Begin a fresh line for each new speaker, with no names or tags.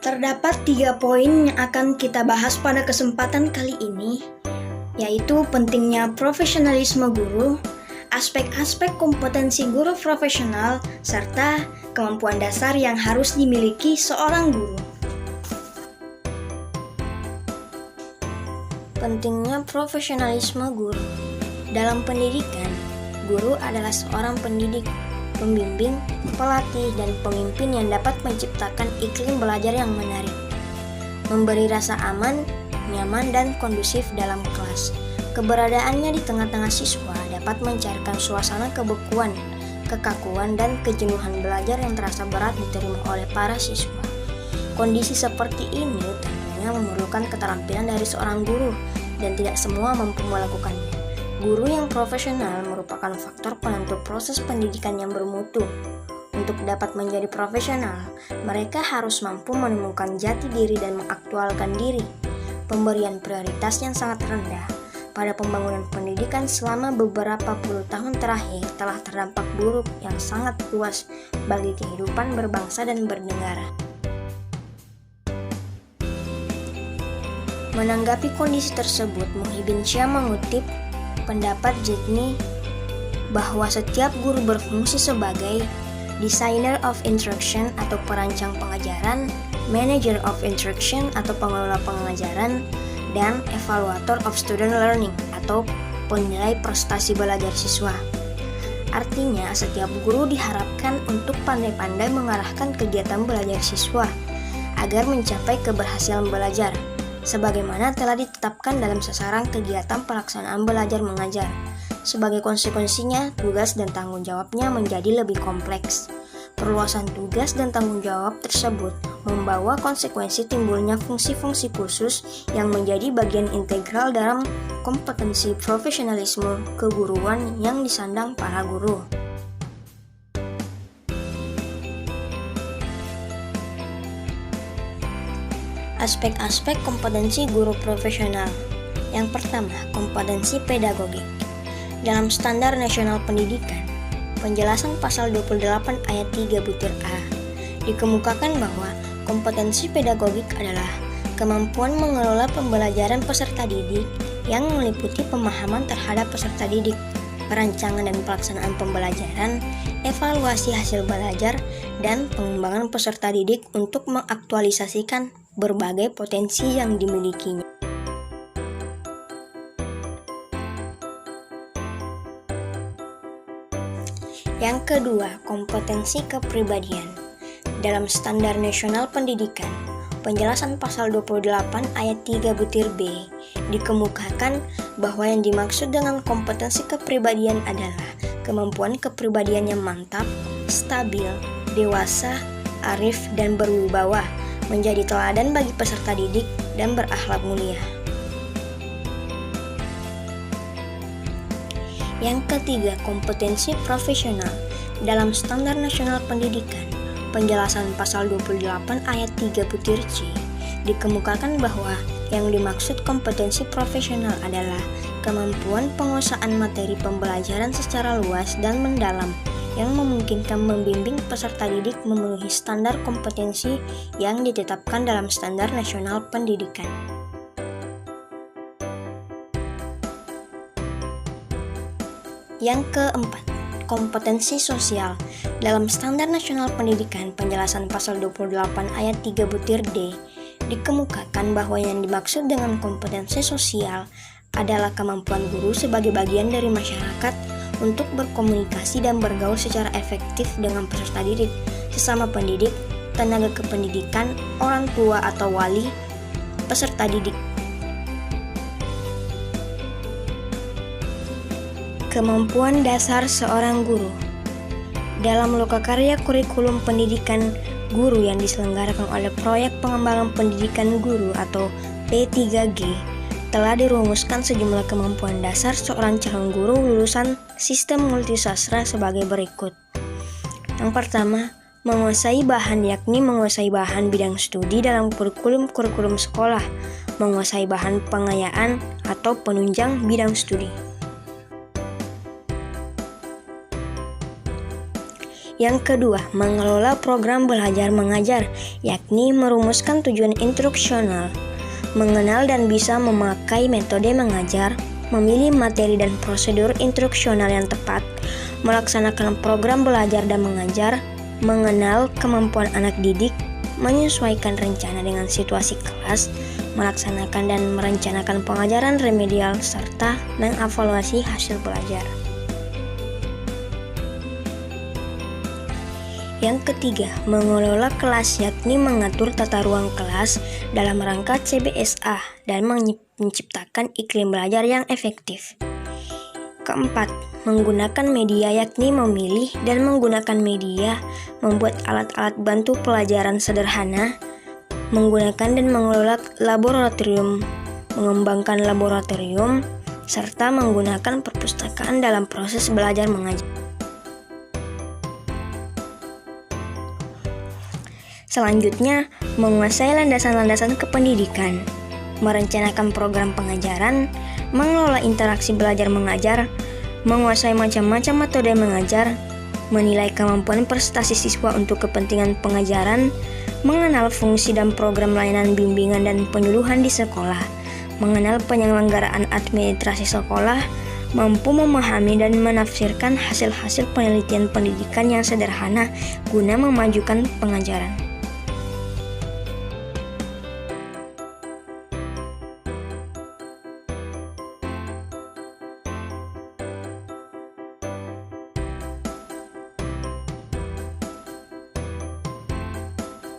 Terdapat 3 poin yang akan kita bahas pada kesempatan kali ini, yaitu pentingnya profesionalisme guru, aspek-aspek kompetensi guru profesional, serta kemampuan dasar yang harus dimiliki seorang guru. Pentingnya profesionalisme guru. Dalam pendidikan, guru adalah seorang pendidik, pembimbing, pelatih, dan pemimpin yang dapat menciptakan iklim belajar yang menarik, memberi rasa aman, nyaman, dan kondusif dalam kelas. Keberadaannya di tengah-tengah siswa dapat mencairkan suasana kebekuan, kekakuan, dan kejenuhan belajar yang terasa berat diterima oleh para siswa. Kondisi seperti ini tentunya memerlukan keterampilan dari seorang guru, dan tidak semua mampu melakukannya. Guru yang profesional merupakan faktor penentu proses pendidikan yang bermutu. Untuk dapat menjadi profesional, mereka harus mampu menemukan jati diri dan mengaktualkan diri. Pemberian prioritas yang sangat rendah pada pembangunan pendidikan selama beberapa puluh tahun terakhir telah terdampak buruk yang sangat luas bagi kehidupan berbangsa dan bernegara. Menanggapi kondisi tersebut, Muhyiddin Syah mengutip pendapat Jekni bahwa setiap guru berfungsi sebagai designer of instruction atau perancang pengajaran, manager of instruction atau pengelola pengajaran, dan evaluator of student learning atau penilai prestasi belajar siswa. Artinya, setiap guru diharapkan untuk pandai-pandai mengarahkan kegiatan belajar siswa agar mencapai keberhasilan belajar, sebagaimana telah ditetapkan dalam sasaran kegiatan pelaksanaan belajar mengajar. Sebagai konsekuensinya, tugas dan tanggung jawabnya menjadi lebih kompleks. Perluasan tugas dan tanggung jawab tersebut membawa konsekuensi timbulnya fungsi-fungsi khusus yang menjadi bagian integral dalam kompetensi profesionalisme keguruan yang disandang para guru. Aspek-aspek kompetensi guru profesional. Yang pertama, kompetensi pedagogik. Dalam Standar Nasional Pendidikan, penjelasan pasal 28 ayat 3 butir A, dikemukakan bahwa kompetensi pedagogik adalah kemampuan mengelola pembelajaran peserta didik yang meliputi pemahaman terhadap peserta didik, perancangan dan pelaksanaan pembelajaran, evaluasi hasil belajar, dan pengembangan peserta didik untuk mengaktualisasikan berbagai potensi yang dimilikinya. Yang kedua, kompetensi kepribadian. Dalam Standar Nasional Pendidikan, penjelasan pasal 28 ayat 3 butir B, dikemukakan bahwa yang dimaksud dengan kompetensi kepribadian adalah kemampuan kepribadian yang mantap, stabil, dewasa, arif, dan berwibawa, menjadi teladan bagi peserta didik dan berakhlak mulia. Yang ketiga, kompetensi profesional. Dalam Standar Nasional Pendidikan, penjelasan pasal 28 ayat 3 butir C, dikemukakan bahwa yang dimaksud kompetensi profesional adalah kemampuan penguasaan materi pembelajaran secara luas dan mendalam yang memungkinkan membimbing peserta didik memenuhi standar kompetensi yang ditetapkan dalam Standar Nasional Pendidikan. Yang keempat, kompetensi sosial. Dalam Standar Nasional Pendidikan, penjelasan pasal 28 ayat 3 butir D, dikemukakan bahwa yang dimaksud dengan kompetensi sosial adalah kemampuan guru sebagai bagian dari masyarakat untuk berkomunikasi dan bergaul secara efektif dengan peserta didik, sesama pendidik, tenaga kependidikan, orang tua atau wali, peserta didik. Kemampuan dasar seorang guru. Dalam lokakarya kurikulum pendidikan guru yang diselenggarakan oleh Proyek Pengembangan Pendidikan Guru atau P3G, telah dirumuskan sejumlah kemampuan dasar seorang calon guru lulusan sistem multisastra sebagai berikut. Yang pertama, Menguasai bahan yakni menguasai bahan bidang studi dalam kurikulum sekolah, menguasai bahan pengayaan atau penunjang bidang studi. Yang kedua, mengelola program belajar mengajar, yakni merumuskan tujuan instruksional, mengenal dan bisa memakai metode mengajar, memilih materi dan prosedur instruksional yang tepat, melaksanakan program belajar dan mengajar, mengenal kemampuan anak didik, menyesuaikan rencana dengan situasi kelas, melaksanakan dan merencanakan pengajaran remedial, serta mengevaluasi hasil belajar. Yang ketiga, mengelola kelas yakni mengatur tata ruang kelas dalam rangka CBSA dan menciptakan iklim belajar yang efektif. Keempat, menggunakan media yakni memilih dan menggunakan media, membuat alat-alat bantu pelajaran sederhana, menggunakan dan mengelola laboratorium, mengembangkan laboratorium, serta menggunakan perpustakaan dalam proses belajar mengajar. Selanjutnya, menguasai landasan-landasan kependidikan, merencanakan program pengajaran, mengelola interaksi belajar mengajar, menguasai macam-macam metode mengajar, menilai kemampuan prestasi siswa untuk kepentingan pengajaran, mengenal fungsi dan program layanan bimbingan dan penyuluhan di sekolah, mengenal penyelenggaraan administrasi sekolah, mampu memahami dan menafsirkan hasil-hasil penelitian pendidikan yang sederhana guna memajukan pengajaran.